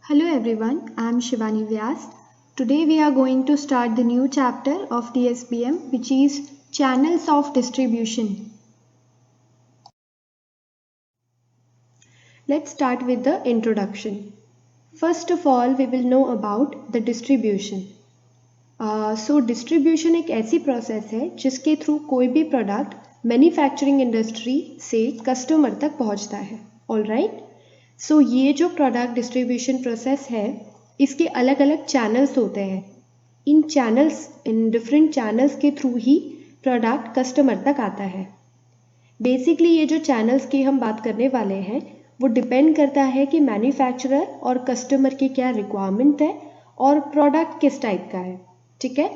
Hello everyone, I am Shivani Vyas. Today we are going to start the new chapter of the SBM, which is Channels of Distribution. Let's start with the introduction. First of all, we will know about the distribution. Distribution एक ऐसी process है जिसके through कोई भी product manufacturing industry से customer तक पहुंचता है. ऑलराइट, सो ये जो प्रोडक्ट डिस्ट्रीब्यूशन प्रोसेस है इसके अलग अलग चैनल्स होते हैं. इन डिफरेंट चैनल्स के थ्रू ही प्रोडक्ट कस्टमर तक आता है. बेसिकली ये जो चैनल्स की हम बात करने वाले हैं वो डिपेंड करता है कि मैन्युफैक्चरर और कस्टमर की क्या रिक्वायरमेंट है और प्रोडक्ट किस टाइप का है. ठीक है.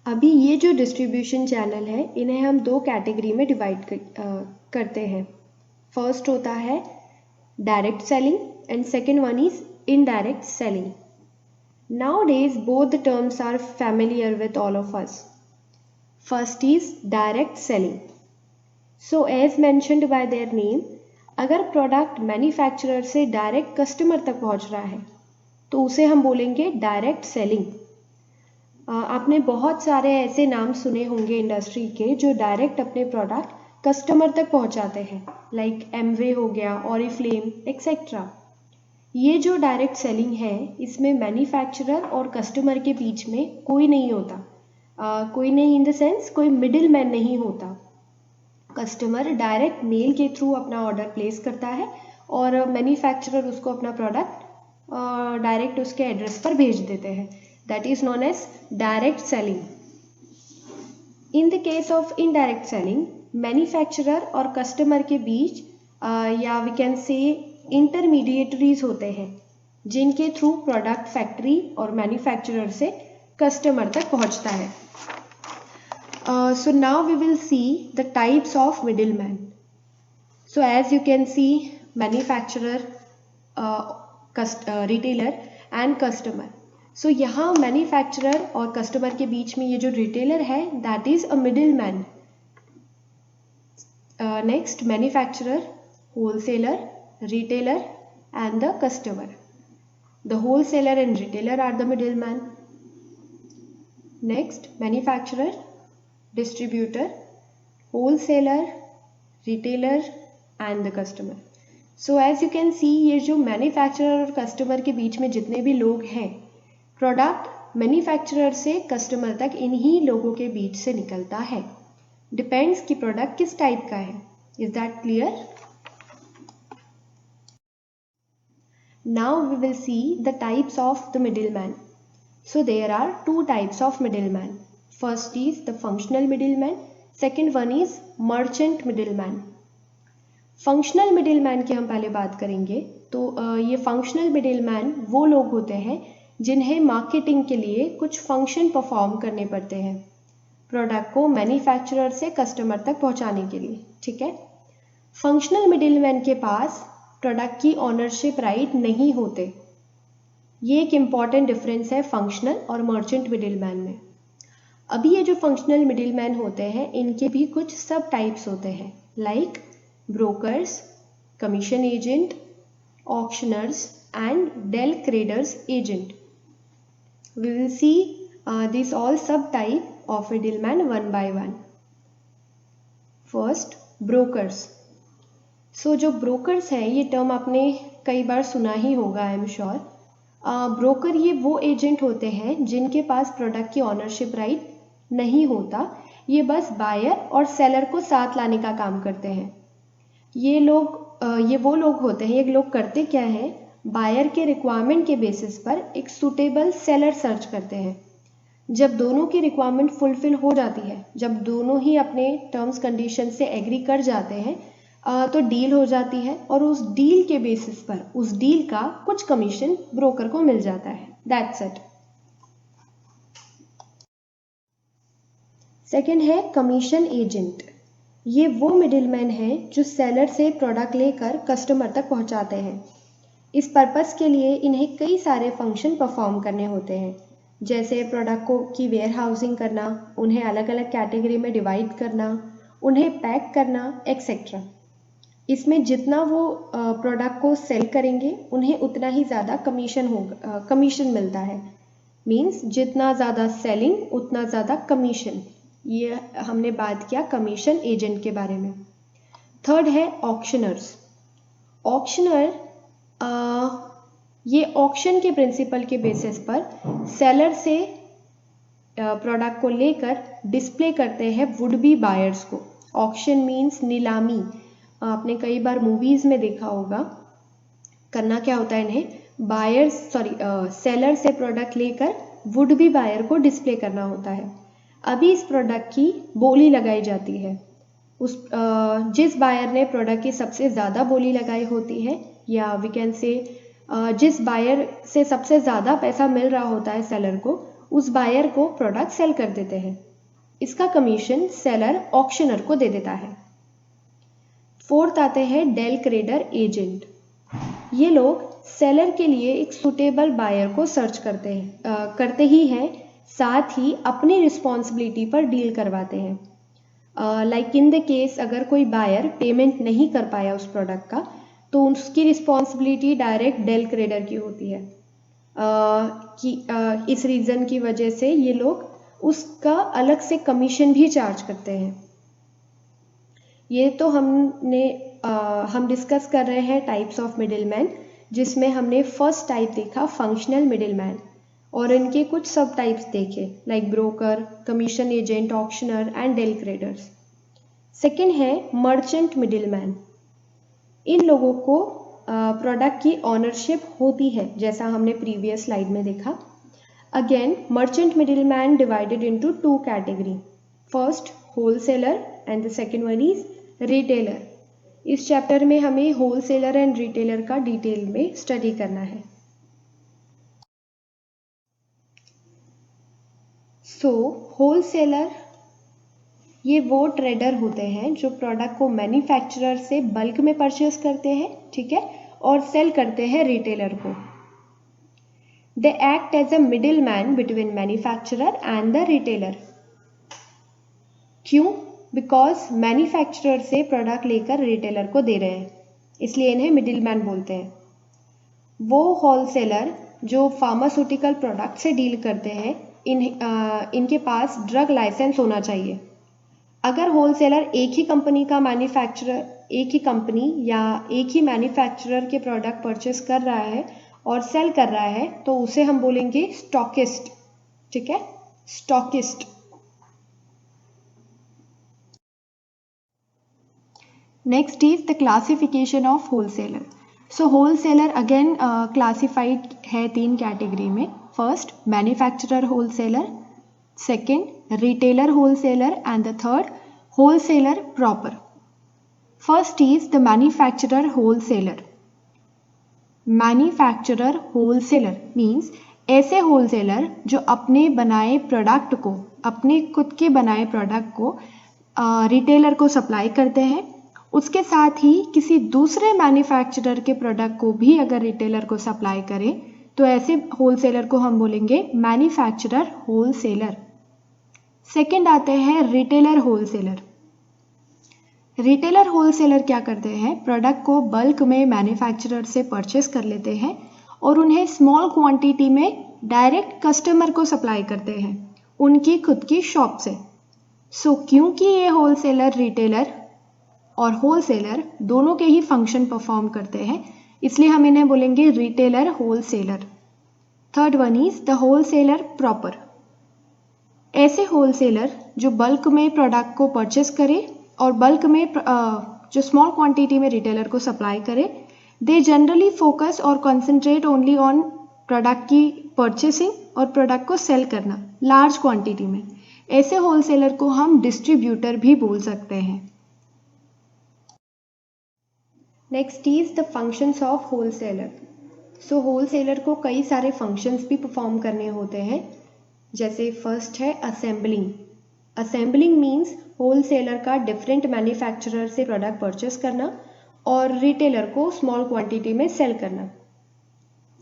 अभी ये जो डिस्ट्रीब्यूशन चैनल है इन्हें हम दो कैटेगरी में डिवाइड करते हैं. फर्स्ट होता है direct selling and second one is indirect selling. Nowadays both the terms are familiar with all of us. First is direct selling. So as mentioned by their name, अगर product manufacturer से direct customer तक पहुंच रहा है तो उसे हम बोलेंगे डायरेक्ट सेलिंग. आपने बहुत सारे ऐसे नाम सुने होंगे इंडस्ट्री के जो डायरेक्ट अपने प्रोडक्ट कस्टमर तक पहुंचाते हैं, लाइक एमवे हो गया, ऑरिफ्लेम एक्सेट्रा. ये जो डायरेक्ट सेलिंग है इसमें मैन्युफैक्चरर और कस्टमर के बीच में कोई नहीं होता. कोई नहीं इन द सेंस कोई मिडिल मैन नहीं होता. कस्टमर डायरेक्ट मेल के थ्रू अपना ऑर्डर प्लेस करता है और मैन्युफैक्चरर उसको अपना प्रोडक्ट डायरेक्ट उसके एड्रेस पर भेज देते हैं. That is known as direct selling. In the case of indirect selling manufacturer और कस्टमर के बीच या वी कैन से इंटरमीडिएटरीज होते हैं जिनके थ्रू प्रोडक्ट फैक्ट्री और मैन्युफैक्चरर से कस्टमर तक पहुंचता है. So now we will see the types of middleman. So as you can see, manufacturer, retailer and customer. So यहाँ मैन्युफैक्चरर और कस्टमर के बीच में ये जो रिटेलर है that is a middleman. Next manufacturer, wholesaler, retailer and the customer. The wholesaler and retailer are the middleman. Next manufacturer, distributor, wholesaler, retailer and the customer. So as you can see, ये जो manufacturer और customer के बीच में जितने भी लोग हैं, product manufacturer से कस्टमर तक इन्हीं लोगों के बीच से निकलता है. डिपेंड्स कि प्रोडक्ट किस टाइप का है. Is that clear? Now we will see the types of the middleman. So there are two types of middleman. First is the functional middleman. Second one is merchant middleman. Functional middleman की हम पहले बात करेंगे. तो ये functional middleman वो लोग होते हैं जिन्हें मार्केटिंग के लिए कुछ फंक्शन परफॉर्म करने पड़ते हैं प्रोडक्ट को मैन्युफैक्चरर से कस्टमर तक पहुंचाने के लिए. ठीक है. फंक्शनल मिडिलमैन के पास प्रोडक्ट की ऑनरशिप राइट नहीं होते. ये एक इम्पॉर्टेंट डिफरेंस है फंक्शनल और मर्चेंट मिडिलमैन में. अभी ये जो फंक्शनल मिडिलमैन होते हैं इनके भी कुछ सब टाइप्स होते हैं, like brokers, commission agent, auctioneers and del credere agent. We will see this all sub type of middleman one by one. First brokers. So जो ब्रोकर्स हैं ये टर्म आपने कई बार सुना ही होगा, आई एम श्योर. ब्रोकर ये वो एजेंट होते हैं जिनके पास प्रोडक्ट की ऑनरशिप राइट नहीं होता. ये बस बायर और सेलर को साथ लाने का काम करते हैं. ये वो लोग होते हैं, ये लोग करते क्या हैं, बायर के रिक्वायरमेंट के बेसिस पर एक सूटेबल सेलर सर्च करते हैं. जब दोनों की रिक्वायरमेंट फुलफिल हो जाती है, जब दोनों ही अपने टर्म्स कंडीशन से एग्री कर जाते हैं तो डील हो जाती है और उस डील के बेसिस पर उस डील का कुछ कमीशन ब्रोकर को मिल जाता है. That's it. सेकेंड है कमीशन एजेंट. ये वो मिडिलमैन हैं जो सेलर से प्रोडक्ट लेकर कस्टमर तक पहुंचाते हैं. इस पर्पस के लिए इन्हें कई सारे फंक्शन परफॉर्म करने होते हैं, जैसे प्रोडक्ट की वेयर हाउसिंग करना, उन्हें अलग अलग कैटेगरी में डिवाइड करना, उन्हें पैक करना एक्सेट्रा। इसमें जितना वो प्रोडक्ट को सेल करेंगे उन्हें उतना ही ज़्यादा कमीशन मिलता है। मीन्स जितना ज़्यादा सेलिंग उतना ज़्यादा कमीशन। ये हमने बात किया कमीशन एजेंट के बारे में। थर्ड है ऑक्शनर्स। ऑक्शनर ये ऑक्शन के प्रिंसिपल के बेसिस पर सेलर से प्रोडक्ट को लेकर डिस्प्ले करते हैं वुड बी बायर्स को। ऑक्शन मीन्स नीलामी। आपने कई बार मूवीज़ में देखा होगा। करना क्या होता है इन्हें सेलर से प्रोडक्ट लेकर वुड बी बायर को डिस्प्ले करना होता है। अभी इस प्रोडक्ट की बोली लगाई जाती है। जिस बायर ने प्रोडक्ट की सबसे ज़्यादा बोली लगाई होती है, या वी कैन से जिस बायर से सबसे ज़्यादा पैसा मिल रहा होता है सेलर को, उस बायर को प्रोडक्ट सेल कर देते हैं। इसका कमीशन सेलर ऑक्शनर को दे देता है। फोर्थ आते हैं डेल क्रेडर एजेंट। ये लोग सेलर के लिए एक सुटेबल बायर को सर्च करते ही हैं, साथ ही अपनी रिस्पॉन्सिबिलिटी पर डील करवाते हैं। लाइक इन द केस अगर कोई बायर पेमेंट नहीं कर पाया उस प्रोडक्ट का, तो उसकी रिस्पॉन्सिबिलिटी डायरेक्ट डेल क्रेडर की होती है। इस रीज़न की वजह से ये लोग उसका अलग से कमीशन भी चार्ज करते हैं। ये तो हम डिस्कस कर रहे हैं टाइप्स ऑफ मिडिलमैन, जिसमें हमने फर्स्ट टाइप देखा फंक्शनल मिडिलमैन, और इनके कुछ सब टाइप्स देखे like broker, commission agent, auctioneer and del credere. Second है मर्चेंट मिडिलमैन। इन लोगों को प्रोडक्ट की ऑनरशिप होती है, जैसा हमने प्रीवियस स्लाइड में देखा। Again merchant middleman divided into two category. First wholesaler and the second one is retailer. इस चैप्टर में हमें होलसेलर एंड रिटेलर का डिटेल में स्टडी करना है। होलसेलर ये वो ट्रेडर होते हैं जो प्रोडक्ट को मैन्युफैक्चरर से बल्क में परचेस करते हैं, ठीक है, और सेल करते हैं रिटेलर को। They act as a middle man between manufacturer and the retailer. क्यों? बिकॉज मैन्युफैक्चरर से प्रोडक्ट लेकर रिटेलर को दे रहे हैं, इसलिए इन्हें मिडिल मैन बोलते हैं। वो होलसेलर जो फार्मास्यूटिकल प्रोडक्ट से डील करते हैं, इनके पास ड्रग लाइसेंस होना चाहिए। अगर होलसेलर एक ही कंपनी या एक ही मैन्युफैक्चरर के प्रोडक्ट परचेस कर रहा है और सेल कर रहा है, तो उसे हम बोलेंगे स्टॉकिस्ट, ठीक है, stockist. Next is the classification of wholesaler. So wholesaler again classified है तीन कैटेगरी में। First manufacturer wholesaler, second retailer wholesaler and the third wholesaler proper. First is the manufacturer wholesaler. Manufacturer wholesaler means ऐसे wholesaler जो अपने बनाए product को, अपने खुद के बनाए प्रोडक्ट को रिटेलर को सप्लाई करते हैं। उसके साथ ही किसी दूसरे मैन्युफैक्चरर के प्रोडक्ट को भी अगर रिटेलर को सप्लाई करें, तो ऐसे होलसेलर को हम बोलेंगे मैन्युफैक्चरर होलसेलर। सेकेंड आते हैं रिटेलर होलसेलर। रिटेलर होलसेलर क्या करते हैं? प्रोडक्ट को बल्क में मैन्युफैक्चरर से परचेस कर लेते हैं और उन्हें स्मॉल क्वांटिटी में डायरेक्ट कस्टमर को सप्लाई करते हैं उनकी खुद की शॉप से। क्योंकि ये होलसेलर, रिटेलर और होलसेलर दोनों के ही फंक्शन परफॉर्म करते हैं, इसलिए हम इन्हें बोलेंगे retailer wholesaler. Third one is the wholesaler proper. ऐसे होलसेलर जो बल्क में प्रोडक्ट को परचेस करे और बल्क में जो स्मॉल क्वांटिटी में रिटेलर को सप्लाई करे, दे जनरली फोकस और कॉन्सेंट्रेट ओनली ऑन प्रोडक्ट की परचेसिंग और प्रोडक्ट को सेल करना लार्ज क्वांटिटी में। ऐसे होलसेलर को हम डिस्ट्रीब्यूटर भी बोल सकते हैं। Next is the functions of wholesaler. Wholesaler को कई सारे फंक्शंस भी परफॉर्म करने होते हैं, जैसे फर्स्ट है असेंबलिंग। असेंबलिंग मीन्स होलसेलर का डिफरेंट मैन्युफैक्चरर से प्रोडक्ट परचेस करना और रिटेलर को स्मॉल क्वांटिटी में सेल करना।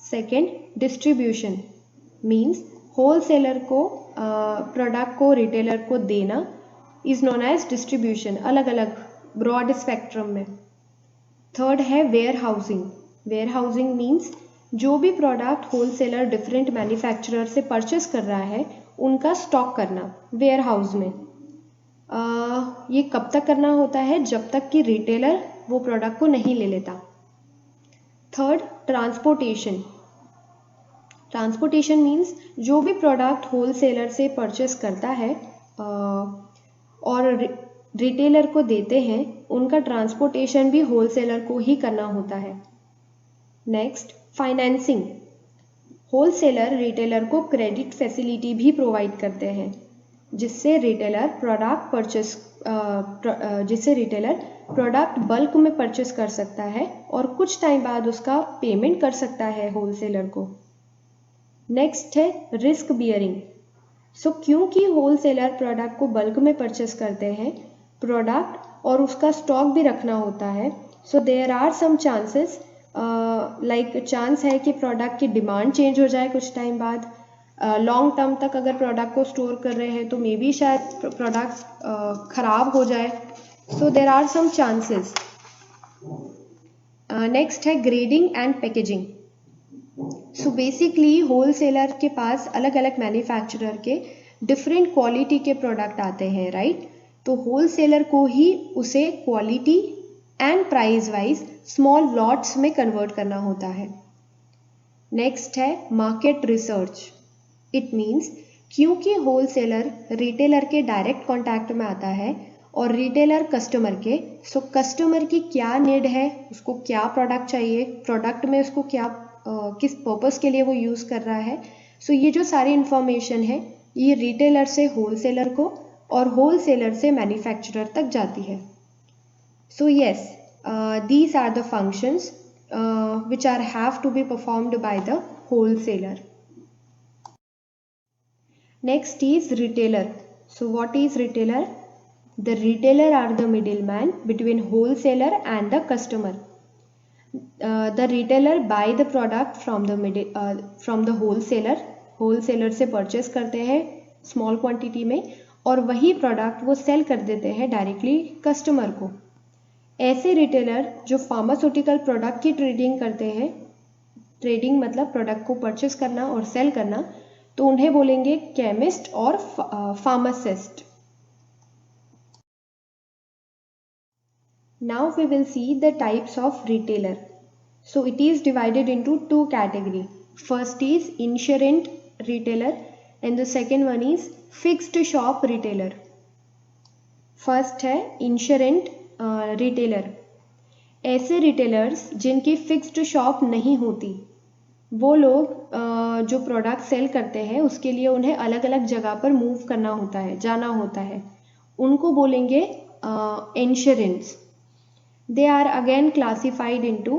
सेकेंड डिस्ट्रीब्यूशन मीन्स होलसेलर को प्रोडक्ट को रिटेलर को देना इज नोन एज डिस्ट्रीब्यूशन, अलग अलग ब्रॉड स्पेक्ट्रम में। थर्ड है warehousing. Warehousing means जो भी प्रोडक्ट होलसेलर डिफरेंट मैन्युफैक्चरर से परचेस कर रहा है उनका स्टॉक करना वेयर हाउस में। ये कब तक करना होता है? जब तक कि रिटेलर वो प्रोडक्ट को नहीं ले लेता। Third, transportation. ट्रांसपोर्टेशन मीन्स जो भी प्रोडक्ट होलसेलर से परचेस करता है और रिटेलर को देते हैं, उनका ट्रांसपोर्टेशन भी होलसेलर को ही करना होता है। Next, financing. होलसेलर रिटेलर को क्रेडिट फैसिलिटी भी प्रोवाइड करते हैं, जिससे रिटेलर प्रोडक्ट बल्क में परचेस कर सकता है और कुछ टाइम बाद उसका पेमेंट कर सकता है होलसेलर को। नेक्स्ट है रिस्क बियरिंग। सो क्योंकि होलसेलर प्रोडक्ट को बल्क में परचेस करते हैं प्रोडक्ट और उसका स्टॉक भी रखना होता है, so there are some chances, chance है कि प्रोडक्ट की डिमांड चेंज हो जाए कुछ टाइम बाद। लॉन्ग टर्म तक अगर प्रोडक्ट को स्टोर कर रहे हैं तो मे बी शायद प्रोडक्ट खराब हो जाए। So there are some chances. Next है grading and packaging. So basically wholesaler के पास अलग अलग मैन्युफैक्चरर के डिफरेंट क्वालिटी के प्रोडक्ट आते हैं, राइट? तो होलसेलर को ही उसे quality and price wise small lots में कन्वर्ट करना होता है। नेक्स्ट है मार्केट रिसर्च। इट मीन्स क्योंकि होलसेलर रिटेलर के डायरेक्ट कॉन्टैक्ट में आता है और रिटेलर कस्टमर के, सो कस्टमर की क्या नीड है, उसको क्या प्रोडक्ट चाहिए, प्रोडक्ट में उसको क्या किस पर्पस के लिए वो यूज़ कर रहा है, सो ये जो सारी इंफॉर्मेशन है ये रिटेलर से होलसेलर को और होलसेलर से मैन्युफैक्चरर तक जाती है। So yes, these are the functions which are have to be performed by the wholesaler. Next is retailer. So what is retailer? The retailer are the middleman between wholesaler and the customer. The retailer buy the product from the wholesaler. wholesaler से purchase करते हैं small quantity में और वही product वो sell कर देते हैं directly customer को। ऐसे रिटेलर जो फार्मास्यूटिकल प्रोडक्ट की ट्रेडिंग करते हैं, ट्रेडिंग मतलब प्रोडक्ट को परचेस करना और सेल करना, तो उन्हें बोलेंगे केमिस्ट और pharmacist. Now we will see the types of retailer. So it is divided into two category. First is itinerant retailer and the second one is fixed shop retailer. First है itinerant retailer. ऐसे retailers जिनकी fixed shop नहीं होती, वो लोग जो product cell करते हैं उसके लिए उन्हें अलग अलग जगह पर मूव करना होता है, जाना होता है, उनको बोलेंगे insurance. They are again classified into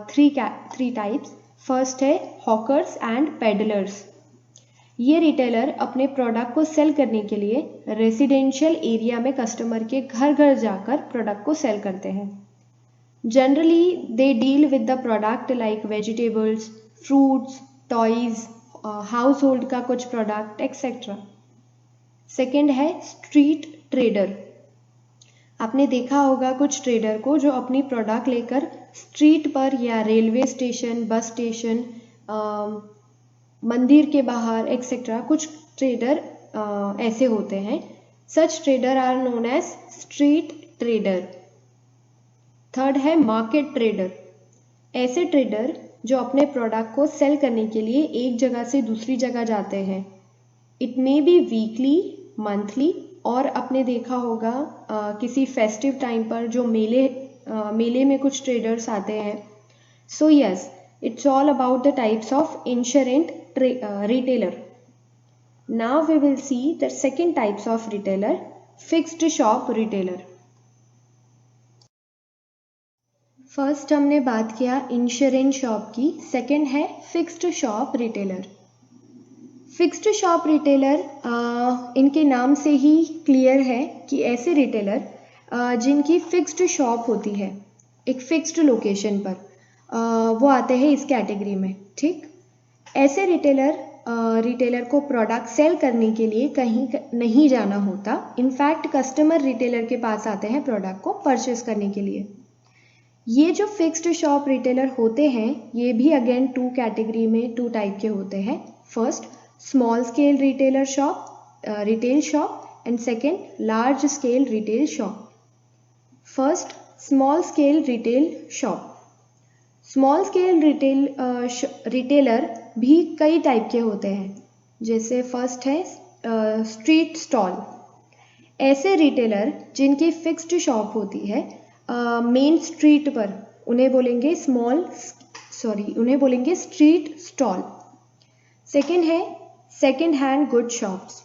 three types. First है हॉकर्स एंड पेडलर्स। ये रिटेलर अपने प्रोडक्ट को सेल करने के लिए रेसिडेंशियल एरिया में कस्टमर के घर घर जाकर प्रोडक्ट को सेल करते हैं। Generally they deal with the product like vegetables, fruits, toys, house hold का कुछ प्रोडक्ट एक्सेट्रा। सेकेंड है स्ट्रीट ट्रेडर। आपने देखा होगा कुछ ट्रेडर को जो अपनी प्रोडक्ट लेकर स्ट्रीट पर या रेलवे स्टेशन, बस स्टेशन, मंदिर के बाहर एक्सेट्रा, कुछ ट्रेडर ऐसे होते हैं। Such trader are known as street trader. Third है मार्केट ट्रेडर। ऐसे ट्रेडर जो अपने प्रोडक्ट को सेल करने के लिए एक जगह से दूसरी जगह जाते हैं। It may be weekly, monthly, और आपने देखा होगा किसी फेस्टिव टाइम पर जो मेले में कुछ ट्रेडर्स आते हैं। So yes, it's all about the types of insurance retailer. Now we will see the second types of retailer, fixed shop retailer. First हमने बात किया इंश्योरेंस शॉप की, सेकंड है fixed shop retailer. Fixed shop retailer इनके नाम से ही clear है कि ऐसे रिटेलर जिनकी फिक्स्ड शॉप होती है एक फिक्स्ड लोकेशन पर, वो आते हैं इस कैटेगरी में। ठीक, ऐसे रिटेलर रिटेलर को प्रोडक्ट सेल करने के लिए कहीं नहीं जाना होता। इनफैक्ट कस्टमर रिटेलर के पास आते हैं प्रोडक्ट को परचेस करने के लिए। ये जो फिक्स्ड शॉप रिटेलर होते हैं ये भी अगेन टू कैटेगरी में, टू टाइप के होते हैं। First small scale retailer shop, retail shop, and second large scale retail shop. First small scale retail shop. Small scale retailer भी कई टाइप के होते हैं। जैसे फर्स्ट है स्ट्रीट स्टॉल। ऐसे रिटेलर जिनकी फिक्स्ड शॉप होती है मेन स्ट्रीट पर, उन्हें बोलेंगे उन्हें बोलेंगे स्ट्रीट स्टॉल। सेकेंड है सेकेंड हैंड गुड शॉप्स।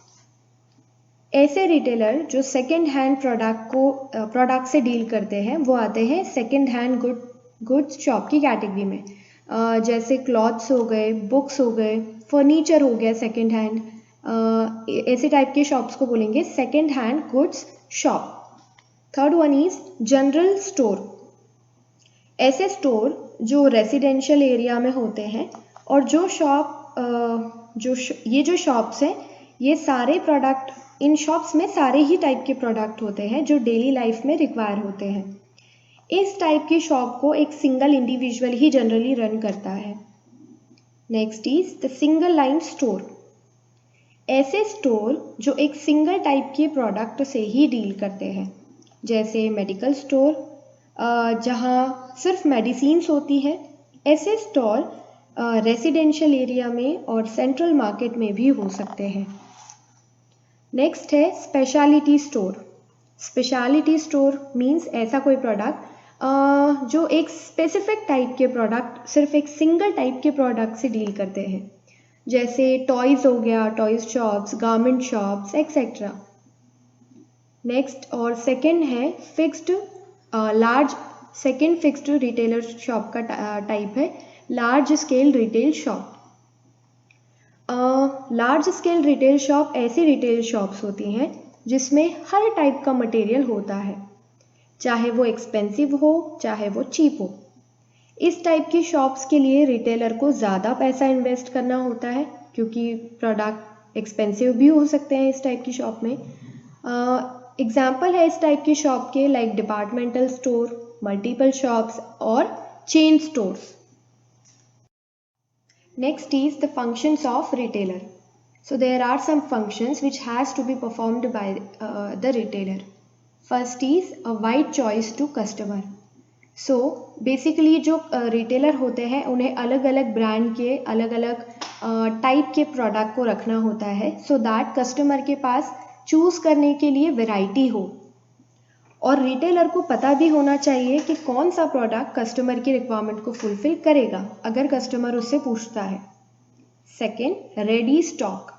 ऐसे रिटेलर जो सेकेंड हैंड प्रोडक्ट से डील करते हैं वो आते हैं सेकेंड हैंड गुड्स शॉप की कैटेगरी में। जैसे क्लॉथ्स हो गए, बुक्स हो गए, फर्नीचर हो गया सेकेंड हैंड, ऐसे टाइप के शॉप्स को बोलेंगे second hand goods shop. Third one is general store. ऐसे स्टोर जो रेसिडेंशियल एरिया में होते हैं और जो शॉप्स हैं ये सारे प्रोडक्ट, इन शॉप्स में सारे ही टाइप के प्रोडक्ट होते हैं जो डेली लाइफ में रिक्वायर होते हैं। इस टाइप की शॉप को एक सिंगल इंडिविजुअल ही जनरली रन करता है। Next is the single line store. ऐसे स्टोर जो एक सिंगल टाइप के प्रोडक्ट से ही डील करते हैं, जैसे मेडिकल स्टोर जहाँ सिर्फ मेडिसिन्स होती है। ऐसे स्टोर रेसिडेंशियल एरिया में और सेंट्रल मार्केट में भी हो सकते हैं। नेक्स्ट है speciality store. Speciality store means ऐसा कोई प्रोडक्ट जो एक स्पेसिफिक टाइप के प्रोडक्ट, सिर्फ एक सिंगल टाइप के प्रोडक्ट से डील करते हैं। जैसे टॉयज़ हो गया, toys shops, garment shops, etcetera. Next और सेकंड है सेकंड फिक्स्ड रिटेलर शॉप का टाइप है large scale retail shop. Large scale retail shop ऐसी रिटेल शॉप्स होती हैं जिसमें हर टाइप का मटेरियल होता है, चाहे वो एक्सपेंसिव हो चाहे वो चीप हो। इस टाइप की शॉप्स के लिए रिटेलर को ज़्यादा पैसा इन्वेस्ट करना होता है क्योंकि प्रोडक्ट एक्सपेंसिव भी हो सकते हैं इस टाइप की शॉप में। एग्जाम्पल है इस टाइप की शॉप के like departmental store, multiple shops और chain stores. Next is the functions of retailer. So there are some functions which has to be performed by the retailer. First is a wide choice to customer. So basically जो retailer होते हैं उन्हें अलग अलग brand के अलग अलग type के प्रोडक्ट को रखना होता है so that कस्टमर के पास चूज़ करने के लिए वैरायटी हो, और रिटेलर को पता भी होना चाहिए कि कौन सा प्रोडक्ट कस्टमर की रिक्वायरमेंट को फुलफिल करेगा अगर कस्टमर उससे पूछता है। Second, ready stock.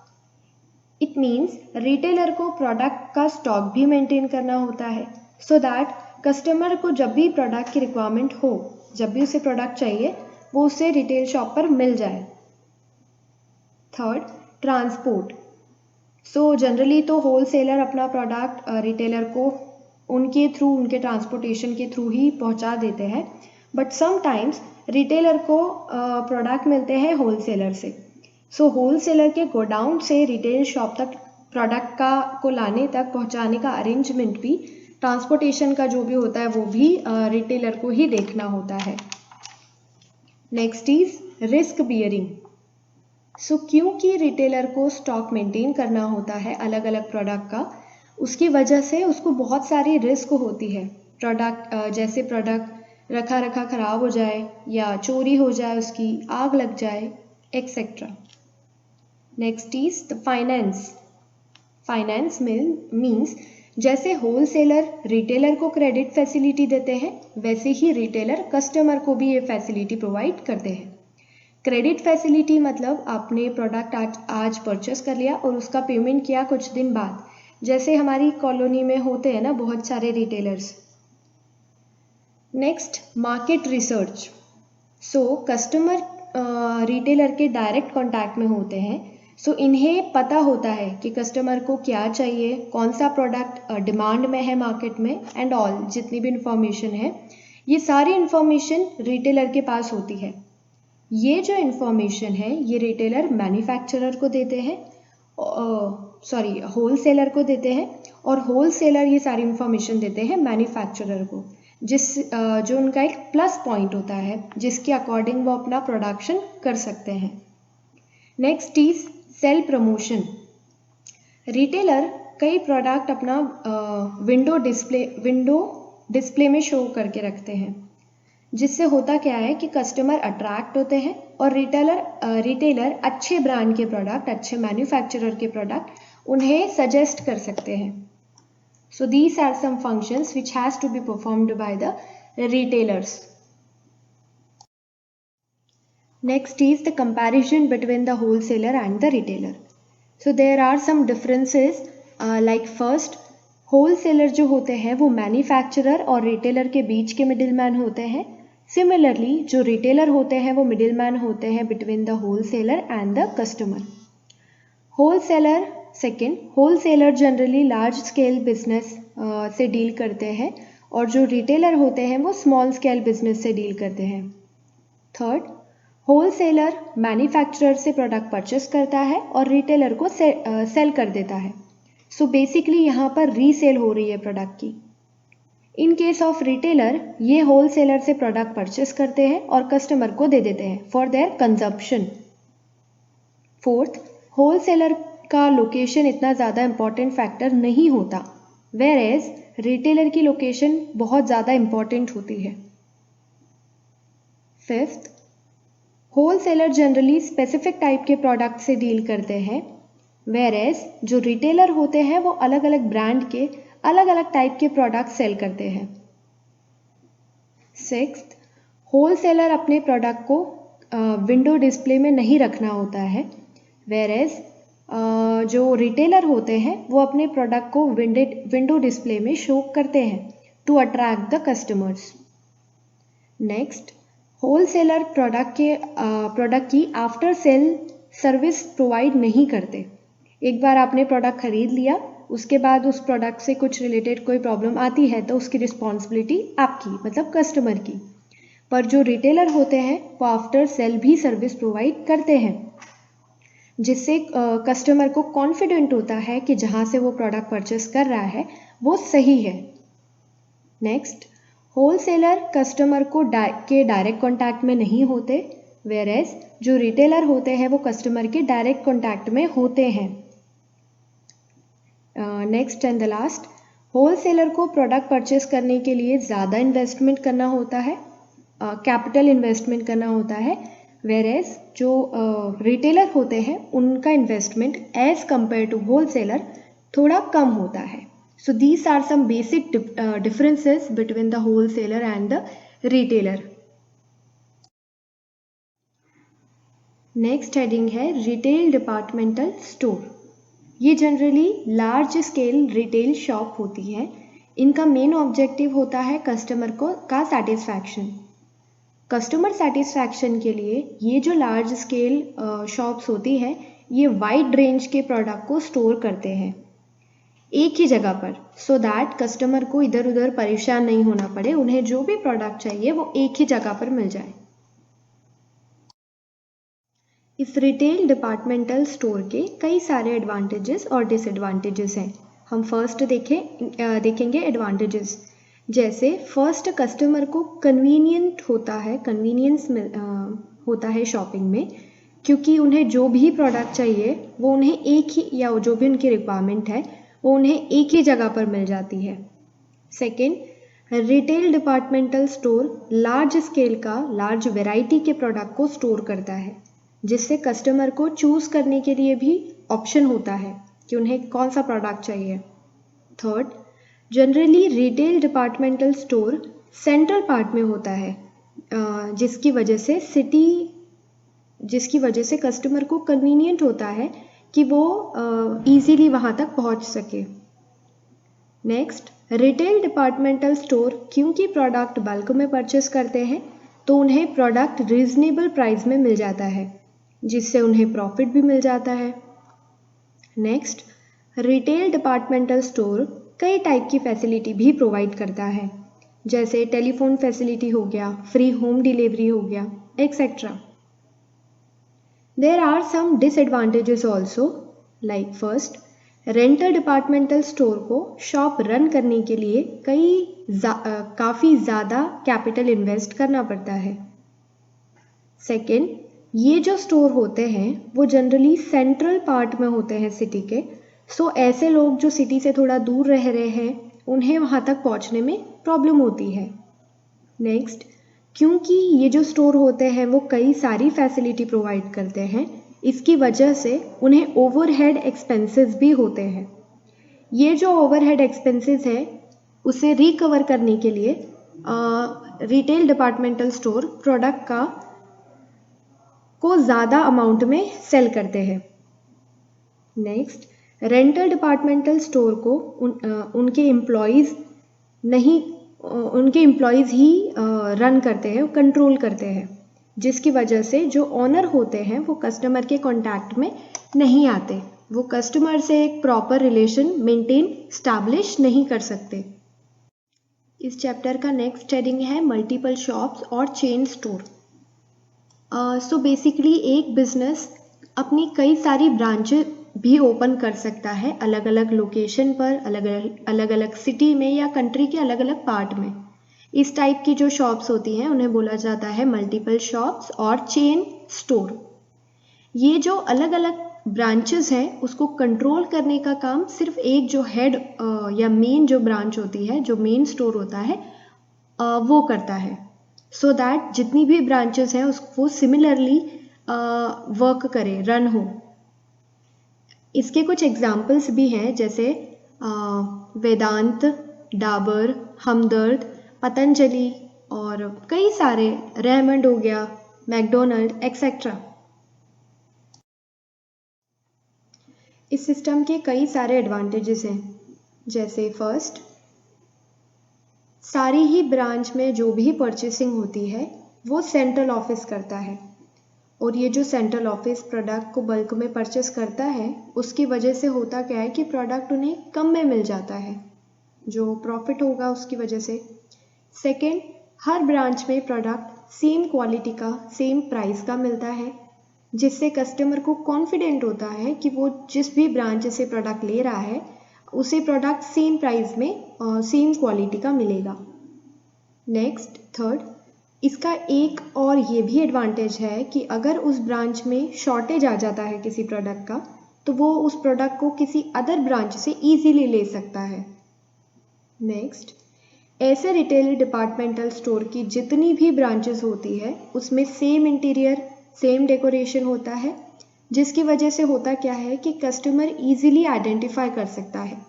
It means retailer को प्रोडक्ट का स्टॉक भी मेंटेन करना होता है सो दैट कस्टमर को जब भी प्रोडक्ट की रिक्वायरमेंट हो, जब भी उसे प्रोडक्ट चाहिए वो उसे रिटेल शॉप पर मिल जाए। Third, transport. सो जनरली तो होलसेलर अपना प्रोडक्ट रिटेलर को उनके ट्रांसपोर्टेशन के थ्रू ही पहुंचा देते हैं, बट समटाइम्स रिटेलर को प्रोडक्ट मिलते हैं होलसेलर से। सो होलसेलर के गोडाउन से रिटेल शॉप तक प्रोडक्ट को लाने तक पहुंचाने का अरेंजमेंट भी, ट्रांसपोर्टेशन का जो भी होता है वो भी रिटेलर को ही देखना होता है। Next is risk bearing. So क्योंकि रिटेलर को स्टॉक मेंटेन करना होता है अलग अलग प्रोडक्ट का, उसकी वजह से उसको बहुत सारी रिस्क होती है। जैसे प्रोडक्ट रखा ख़राब हो जाए या चोरी हो जाए, उसकी आग लग जाए, etcetera. Next is the finance. Finance means जैसे होलसेलर रिटेलर को क्रेडिट फैसिलिटी देते हैं वैसे ही रिटेलर कस्टमर को भी ये फैसिलिटी प्रोवाइड करते हैं। क्रेडिट फैसिलिटी मतलब आपने प्रोडक्ट आज परचेस कर लिया और उसका पेमेंट किया कुछ दिन बाद, जैसे हमारी कॉलोनी में होते हैं ना बहुत सारे retailers. Next, market research. So customer retailer के डायरेक्ट कांटेक्ट में होते हैं, सो इन्हें पता होता है कि कस्टमर को क्या चाहिए, कौन सा प्रोडक्ट डिमांड में है मार्केट में, एंड ऑल जितनी भी इंफॉर्मेशन है ये सारी इंफॉर्मेशन रिटेलर के पास होती है। ये जो इन्फॉर्मेशन है ये रिटेलर मैन्युफैक्चरर को देते हैं, होलसेलर को देते हैं, और होलसेलर ये सारी इन्फॉर्मेशन देते हैं मैन्युफैक्चरर को, जो उनका एक प्लस पॉइंट होता है जिसके अकॉर्डिंग वो अपना प्रोडक्शन कर सकते हैं। Next is sale promotion. Retailer कई प्रोडक्ट अपना विंडो डिस्प्ले में शो करके रखते हैं, जिससे होता क्या है कि कस्टमर अट्रैक्ट होते हैं और रिटेलर अच्छे ब्रांड के प्रोडक्ट, अच्छे मैन्युफैक्चरर के प्रोडक्ट उन्हें सजेस्ट कर सकते हैं। So these are some functions which has to be performed by the retailers. Next is the comparison between the wholesaler and the retailer. So there are some differences, like first, wholesaler जो होते हैं वो manufacturer और retailer के बीच के middleman होते हैं। Similarly जो रिटेलर होते हैं वो मिडिलमैन होते हैं between the wholesaler and the customer. Wholesaler generally large scale business से डील करते हैं और जो रिटेलर होते हैं वो स्मॉल स्केल बिजनेस से डील करते हैं। थर्ड, होलसेलर मैन्युफैक्चरर से प्रोडक्ट परचेस करता है और रिटेलर को सेल कर देता है। सो बेसिकली यहाँ पर रीसेल हो रही है प्रोडक्ट की। इन केस ऑफ रिटेलर ये होलसेलर से प्रोडक्ट परचेस करते हैं और कस्टमर को दे देते हैं for their consumption. Fourth, wholesaler का लोकेशन इतना ज़्यादा इम्पॉर्टेंट फैक्टर नहीं होता, वेयर एज रिटेलर की लोकेशन बहुत ज़्यादा इम्पॉर्टेंट होती है। Fifth, wholesaler generally specific type के प्रोडक्ट से डील करते हैं, वेयर एज जो रिटेलर होते हैं वो अलग अलग ब्रांड के अलग अलग टाइप के प्रोडक्ट सेल करते हैं। सिक्स्थ, होलसेलर अपने प्रोडक्ट को विंडो डिस्प्ले में नहीं रखना होता है, वेयर एज जो रिटेलर होते हैं वो अपने प्रोडक्ट को विंडो डिस्प्ले में शो करते हैं to attract the customers. Next, wholesaler product की आफ्टर सेल सर्विस प्रोवाइड नहीं करते। एक बार आपने प्रोडक्ट खरीद लिया, उसके बाद उस प्रोडक्ट से कुछ रिलेटेड कोई प्रॉब्लम आती है तो उसकी रिस्पॉन्सिबिलिटी आपकी, मतलब कस्टमर की। पर जो रिटेलर होते हैं वो आफ्टर सेल भी सर्विस प्रोवाइड करते हैं, जिससे कस्टमर को कॉन्फिडेंट होता है कि जहाँ से वो प्रोडक्ट परचेस कर रहा है वो सही है। नेक्स्ट, होलसेलर कस्टमर के डायरेक्ट कॉन्टैक्ट में नहीं होते, वेयर एज जो रिटेलर होते हैं वो कस्टमर के डायरेक्ट कॉन्टैक्ट में होते हैं। Next and the last, wholesaler को प्रोडक्ट परचेस करने के लिए ज़्यादा इन्वेस्टमेंट करना होता है, कैपिटल इन्वेस्टमेंट करना होता है, वेयर एज जो रिटेलर होते हैं उनका investment as compare to wholesaler थोड़ा कम होता है। So these are some basic differences between the wholesaler and the retailer. Next heading है रिटेल डिपार्टमेंटल स्टोर। ये generally large scale retail shop होती है। इनका मेन ऑब्जेक्टिव होता है कस्टमर का सेटिस्फैक्शन। कस्टमर सेटिस्फैक्शन के लिए ये जो लार्ज स्केल शॉप्स होती हैं ये वाइड रेंज के प्रोडक्ट को स्टोर करते हैं एक ही जगह पर, सो दैट कस्टमर को इधर उधर परेशान नहीं होना पड़े, उन्हें जो भी प्रोडक्ट चाहिए वो एक ही जगह पर मिल जाए। इस रिटेल डिपार्टमेंटल स्टोर के कई सारे एडवांटेजेस और डिसएडवांटेजेस हैं। हम फर्स्ट देखेंगे एडवांटेजेस। जैसे फर्स्ट, कस्टमर को कन्वीनियंस होता है शॉपिंग में, क्योंकि उन्हें जो भी प्रोडक्ट चाहिए वो उन्हें एक ही, या जो भी उनकी रिक्वायरमेंट है वो उन्हें एक ही जगह पर मिल जाती है। Second, retail departmental store large variety के प्रोडक्ट को स्टोर करता है, जिससे कस्टमर को चूज करने के लिए भी ऑप्शन होता है कि उन्हें कौन सा प्रोडक्ट चाहिए। Third, generally retail departmental store central part में होता है, जिसकी वजह से कस्टमर को कन्वीनियंट होता है कि वो इजीली वहाँ तक पहुँच सके। नेक्स्ट, रिटेल डिपार्टमेंटल स्टोर क्योंकि प्रोडक्ट बल्क में परचेस करते हैं तो उन्हें प्रोडक्ट रीजनेबल प्राइस में मिल जाता है, जिससे उन्हें प्रॉफिट भी मिल जाता है। नेक्स्ट, रिटेल डिपार्टमेंटल स्टोर कई टाइप की फैसिलिटी भी प्रोवाइड करता है, जैसे टेलीफोन फैसिलिटी हो गया, फ्री होम डिलीवरी हो गया, etcetera. There are some disadvantages also, like first, rental departmental store को शॉप रन करने के लिए काफ़ी ज़्यादा कैपिटल इन्वेस्ट करना पड़ता है। सेकेंड, ये जो स्टोर होते हैं वो जनरली सेंट्रल पार्ट में होते हैं सिटी के, सो ऐसे लोग जो सिटी से थोड़ा दूर रह रहे हैं उन्हें वहाँ तक पहुँचने में प्रॉब्लम होती है। नेक्स्ट, क्योंकि ये जो स्टोर होते हैं वो कई सारी फैसिलिटी प्रोवाइड करते हैं, इसकी वजह से उन्हें ओवरहेड एक्सपेंसेस भी होते हैं। ये जो ओवरहेड एक्सपेंसेस है उसे रिकवर करने के लिए रिटेल डिपार्टमेंटल स्टोर प्रोडक्ट को ज़्यादा अमाउंट में सेल करते हैं। नेक्स्ट, रेंटल डिपार्टमेंटल स्टोर को उनके एम्प्लॉयज़ ही रन करते हैं, कंट्रोल करते हैं, जिसकी वजह से जो ऑनर होते हैं वो कस्टमर के कांटेक्ट में नहीं आते, वो कस्टमर से एक प्रॉपर रिलेशन मेंटेन स्टैब्लिश नहीं कर सकते। इस चैप्टर का नेक्स्ट हेडिंग है मल्टीपल शॉप्स और चेन स्टोर। सो बेसिकली एक बिजनेस अपनी कई सारी ब्रांचेस भी ओपन कर सकता है अलग अलग लोकेशन पर, अलग अलग सिटी में या कंट्री के अलग अलग पार्ट में। इस टाइप की जो शॉप्स होती हैं उन्हें बोला जाता है मल्टीपल शॉप्स और चेन स्टोर। ये जो अलग अलग ब्रांचेस हैं उसको कंट्रोल करने का काम सिर्फ एक जो हेड या मेन जो ब्रांच होती है, जो मेन स्टोर होता है, वो करता है, सो दैट जितनी भी ब्रांचेस हैं वो सिमिलरली वर्क करे, रन हो। इसके कुछ एग्जाम्पल्स भी हैं, जैसे वेदांत, डाबर, हमदर्द, पतंजलि और कई सारे, रेमंड हो गया, मैकडोनल्ड एक्सेट्रा। इस सिस्टम के कई सारे एडवांटेजेस हैं, जैसे फर्स्ट, सारी ही ब्रांच में जो भी परचेसिंग होती है वो सेंट्रल ऑफिस करता है, और ये जो सेंट्रल ऑफिस प्रोडक्ट को बल्क में परचेस करता है उसकी वजह से होता क्या है कि प्रोडक्ट उन्हें कम में मिल जाता है, जो प्रॉफिट होगा उसकी वजह से। सेकेंड, हर ब्रांच में प्रोडक्ट सेम क्वालिटी का, सेम प्राइस का मिलता है, जिससे कस्टमर को कॉन्फिडेंट होता है कि वो जिस भी ब्रांच से प्रोडक्ट ले रहा है उसे प्रोडक्ट सेम प्राइस में सेम क्वालिटी का मिलेगा। नेक्स्ट, थर्ड, इसका एक और ये भी एडवांटेज है कि अगर उस ब्रांच में शॉर्टेज आ जाता है किसी प्रोडक्ट का तो वो उस प्रोडक्ट को किसी अदर ब्रांच से ईजीली ले सकता है। नेक्स्ट, ऐसे रिटेल डिपार्टमेंटल स्टोर की जितनी भी ब्रांचेस होती है उसमें सेम इंटीरियर, सेम डेकोरेशन होता है, जिसकी वजह से होता क्या है कि कस्टमर ईजिली आइडेंटिफाई कर सकता है।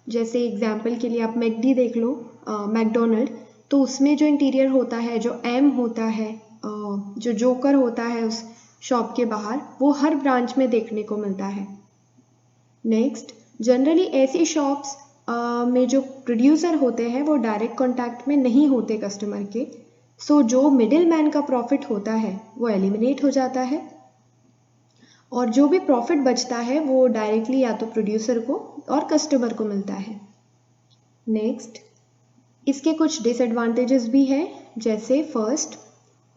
जैसे एग्जांपल के लिए आप मैकडी देख लो, मैकडोनल्ड, तो उसमें जो इंटीरियर होता है, जो एम होता है, जो जोकर होता है उस शॉप के बाहर, वो हर ब्रांच में देखने को मिलता है। नेक्स्ट, जनरली ऐसी शॉप्स में जो प्रोड्यूसर होते हैं वो डायरेक्ट कांटेक्ट में नहीं होते कस्टमर के, सो जो मिडिल मैन का प्रॉफिट होता है वो एलिमिनेट हो जाता है, और जो भी प्रॉफिट बचता है वो डायरेक्टली या तो प्रोड्यूसर को और कस्टमर को मिलता है। नेक्स्ट, इसके कुछ डिसएडवांटेजेस भी हैं, जैसे फर्स्ट,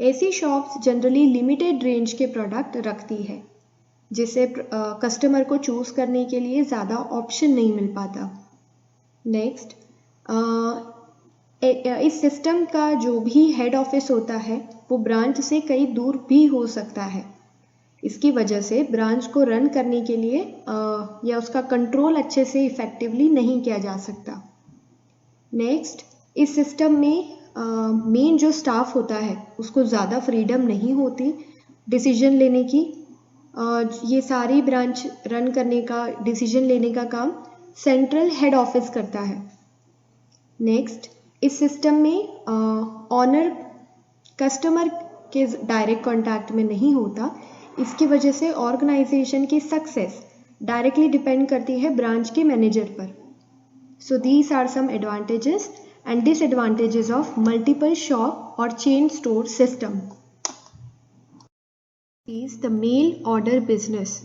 ऐसी शॉप्स जनरली लिमिटेड रेंज के प्रोडक्ट रखती है, जिससे कस्टमर को चूज़ करने के लिए ज़्यादा ऑप्शन नहीं मिल पाता। नेक्स्ट, इस सिस्टम का जो भी हेड ऑफिस होता है वो ब्रांच से कई दूर भी हो सकता है, इसकी वजह से ब्रांच को रन करने के लिए या उसका कंट्रोल अच्छे से इफ़ेक्टिवली नहीं किया जा सकता। नेक्स्ट, इस सिस्टम में मेन जो स्टाफ होता है उसको ज़्यादा फ्रीडम नहीं होती डिसीजन लेने की, ये सारी ब्रांच रन करने का, डिसीजन लेने का काम सेंट्रल हेड ऑफिस करता है। नेक्स्ट, इस सिस्टम में ऑनर कस्टमर के डायरेक्ट कांटेक्ट में नहीं होता, इसकी वजह से ऑर्गेनाइजेशन की सक्सेस डायरेक्टली डिपेंड करती है ब्रांच के मैनेजर पर। So these are some advantages and disadvantages of multiple shop और chain store system. Is the mail order business.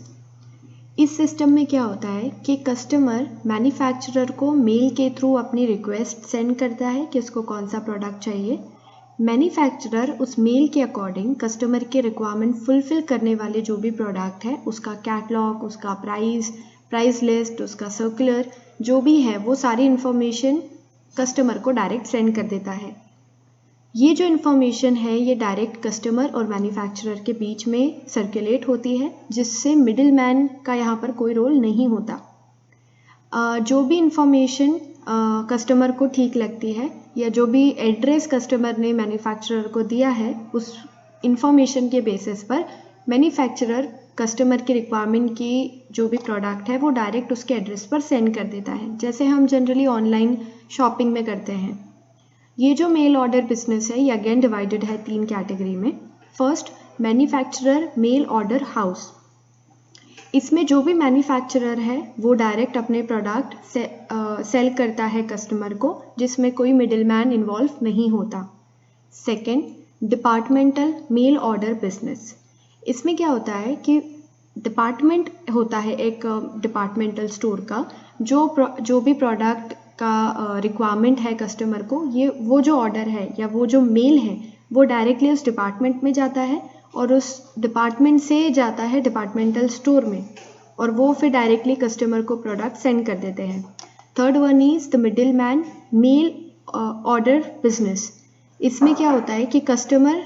इस सिस्टम में क्या होता है कि कस्टमर मैन्युफैक्चरर को मेल के थ्रू अपनी रिक्वेस्ट सेंड करता है कि उसको कौन सा प्रोडक्ट चाहिए। मैन्युफैक्चरर उस मेल के अकॉर्डिंग कस्टमर के रिक्वायरमेंट फुलफिल करने वाले जो भी प्रोडक्ट है उसका कैटलॉग, उसका प्राइस लिस्ट, उसका सर्कुलर जो भी है वो सारी इन्फॉर्मेशन कस्टमर को डायरेक्ट सेंड कर देता है। ये जो इन्फॉर्मेशन है ये डायरेक्ट कस्टमर और मैन्युफैक्चरर के बीच में सर्कुलेट होती है, जिससे मिडिल मैन का यहाँ पर कोई रोल नहीं होता। जो भी इन्फॉर्मेशन कस्टमर को ठीक लगती है या जो भी एड्रेस कस्टमर ने मैन्युफैक्चरर को दिया है उस इन्फॉर्मेशन के बेसिस पर मैन्युफैक्चरर कस्टमर की रिक्वायरमेंट की जो भी प्रोडक्ट है वो डायरेक्ट उसके एड्रेस पर सेंड कर देता है, जैसे हम जनरली ऑनलाइन शॉपिंग में करते हैं। ये जो मेल ऑर्डर बिजनेस है ये अगेन डिवाइडेड है 3 कैटेगरी में। First, manufacturer mail order house. इसमें जो भी मैन्युफैक्चरर है वो डायरेक्ट अपने प्रोडक्ट सेल करता है कस्टमर को, जिसमें कोई मिडिलमैन इन्वॉल्व नहीं होता। Second, departmental mail order business. इसमें क्या होता है कि डिपार्टमेंट होता है एक डिपार्टमेंटल स्टोर का, जो भी प्रोडक्ट का रिक्वायरमेंट है कस्टमर को, ये वो जो ऑर्डर है या वो जो मेल है वो डायरेक्टली उस डिपार्टमेंट में जाता है और उस डिपार्टमेंट से जाता है डिपार्टमेंटल स्टोर में और वो फिर डायरेक्टली कस्टमर को प्रोडक्ट सेंड कर देते हैं। Third one is the middle man mail order business. इसमें क्या होता है कि कस्टमर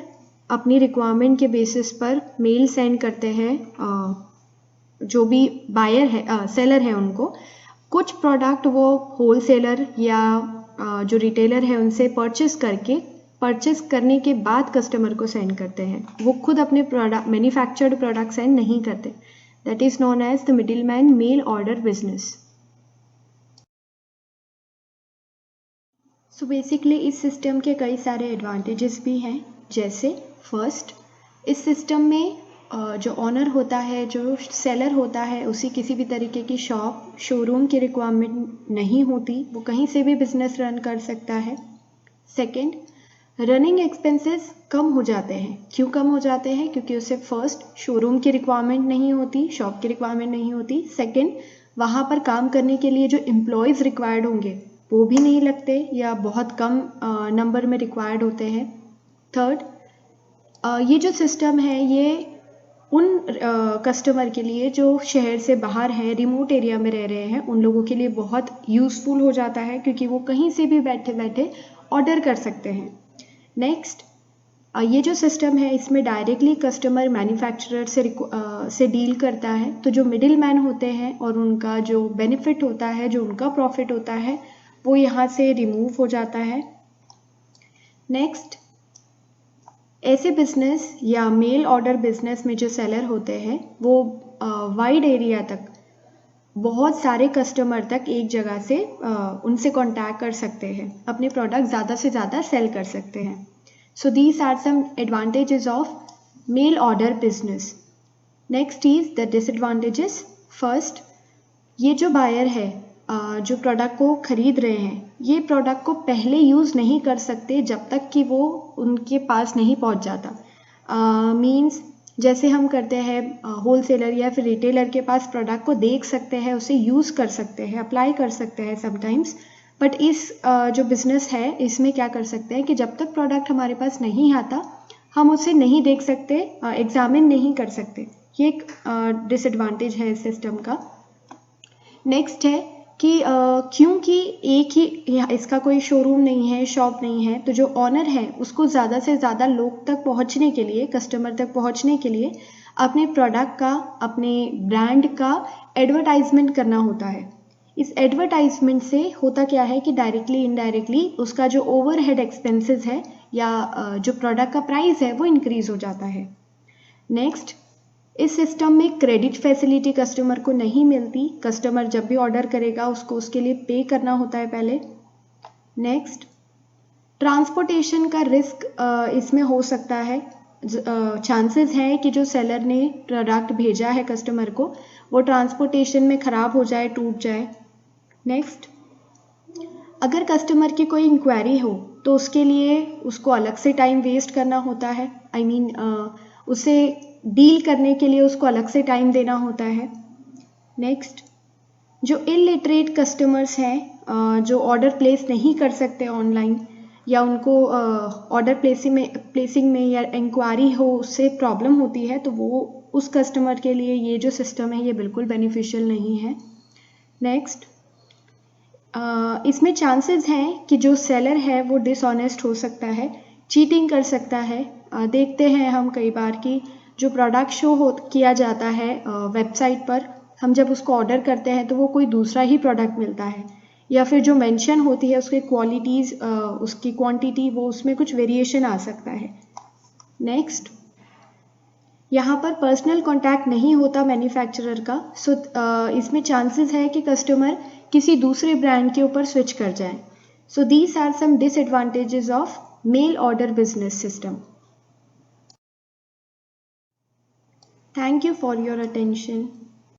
अपनी रिक्वायरमेंट के बेसिस पर मेल सेंड करते हैं जो भी बायर है सेलर है उनको। कुछ प्रोडक्ट वो होल सेलर या जो रिटेलर है उनसे परचेस करने के बाद कस्टमर को सेंड करते हैं, वो खुद अपने प्रोडक्ट मैन्युफैक्चर्ड प्रोडक्ट सेंड नहीं करते। That is known as the middle man mail order business. So basically इस सिस्टम के कई सारे एडवांटेजेस भी हैं, जैसे फर्स्ट, इस सिस्टम में जो ऑनर होता है, जो सेलर होता है, उसी किसी भी तरीके की शॉप, शोरूम की रिक्वायरमेंट नहीं होती, वो कहीं से भी बिजनेस रन कर सकता है। सेकेंड, रनिंग एक्सपेंसेस कम हो जाते हैं। क्यों कम हो जाते हैं? क्योंकि उसे फर्स्ट शोरूम की रिक्वायरमेंट नहीं होती, शॉप की रिक्वायरमेंट नहीं होती। सेकेंड, वहाँ पर काम करने के लिए जो एम्प्लॉयज़ रिक्वायर्ड होंगे वो भी नहीं लगते या बहुत कम नंबर में रिक्वायर्ड होते हैं। थर्ड, ये जो सिस्टम है ये उन कस्टमर के लिए जो शहर से बाहर हैं, रिमोट एरिया में रह रहे हैं, उन लोगों के लिए बहुत यूज़फुल हो जाता है, क्योंकि वो कहीं से भी बैठे बैठे ऑर्डर कर सकते हैं। नेक्स्ट, ये जो सिस्टम है इसमें डायरेक्टली कस्टमर मैन्युफैक्चरर से डील करता है, तो जो मिडिल मैन होते हैं और उनका जो बेनिफिट होता है, जो उनका प्रॉफिट होता है, वो यहाँ से रिमूव हो जाता है। नेक्स्ट, ऐसे बिजनेस या मेल ऑर्डर बिजनेस में जो सेलर होते हैं वो वाइड एरिया तक, बहुत सारे कस्टमर तक एक जगह से उनसे कांटेक्ट कर सकते हैं, अपने प्रोडक्ट ज़्यादा से ज़्यादा सेल कर सकते हैं। So these are some advantages of mail order business. Next is the disadvantages. First, ये जो बायर है जो प्रोडक्ट को ख़रीद रहे हैं, ये प्रोडक्ट को पहले यूज़ नहीं कर सकते जब तक कि वो उनके पास नहीं पहुंच जाता। मीन्स जैसे हम करते हैं होल सेलर या फिर रिटेलर के पास प्रोडक्ट को देख सकते हैं, उसे यूज़ कर सकते हैं, अप्लाई कर सकते हैं समटाइम्स, बट इस जो बिज़नेस है इसमें क्या कर सकते हैं कि जब तक प्रोडक्ट हमारे पास नहीं आता हम उसे नहीं देख सकते, एग्जामिन नहीं कर सकते। ये एक डिसएडवांटेज है इस सिस्टम का। नेक्स्ट है कि क्योंकि एक ही इसका कोई शोरूम नहीं है, शॉप नहीं है, तो जो ऑनर है उसको ज़्यादा से ज़्यादा लोग तक पहुंचने के लिए, कस्टमर तक पहुंचने के लिए अपने प्रोडक्ट का, अपने ब्रांड का एडवर्टाइजमेंट करना होता है। इस एडवर्टाइजमेंट से होता क्या है कि डायरेक्टली इनडायरेक्टली उसका जो ओवरहेड एक्सपेंसेस है या जो प्रोडक्ट का प्राइस है वो इंक्रीज हो जाता है। नेक्स्ट, इस सिस्टम में क्रेडिट फैसिलिटी कस्टमर को नहीं मिलती। कस्टमर जब भी ऑर्डर करेगा उसको उसके लिए पे करना होता है पहले। नेक्स्ट, ट्रांसपोर्टेशन का रिस्क इसमें हो सकता है। चांसेस हैं कि जो सेलर ने प्रोडक्ट भेजा है कस्टमर को वो ट्रांसपोर्टेशन में ख़राब हो जाए, टूट जाए। नेक्स्ट, अगर कस्टमर की कोई इंक्वायरी हो तो उसके लिए उसको अलग से टाइम वेस्ट करना होता है। उसे डील करने के लिए उसको अलग से टाइम देना होता है। नेक्स्ट, जो इलिटरेट कस्टमर्स हैं जो ऑर्डर प्लेस नहीं कर सकते ऑनलाइन या उनको ऑर्डर प्लेसिंग में या इंक्वायरी हो उससे प्रॉब्लम होती है, तो वो उस कस्टमर के लिए ये जो सिस्टम है ये बिल्कुल बेनिफिशियल नहीं है। नेक्स्ट, इसमें चांसेस हैं कि जो सेलर है वो डिसऑनेस्ट हो सकता है, चीटिंग कर सकता है। देखते हैं हम कई बार कि जो प्रोडक्ट शो किया जाता है वेबसाइट पर, हम जब उसको ऑर्डर करते हैं तो वो कोई दूसरा ही प्रोडक्ट मिलता है, या फिर जो मेंशन होती है उसकी क्वालिटीज़, उसकी क्वांटिटी, वो उसमें कुछ वेरिएशन आ सकता है। नेक्स्ट, यहाँ पर पर्सनल कांटेक्ट नहीं होता मैन्युफैक्चरर का, सो इसमें चांसेस है कि कस्टमर किसी दूसरे ब्रांड के ऊपर स्विच कर जाए। So these are some disadvantages of mail order business system. Thank you for your attention.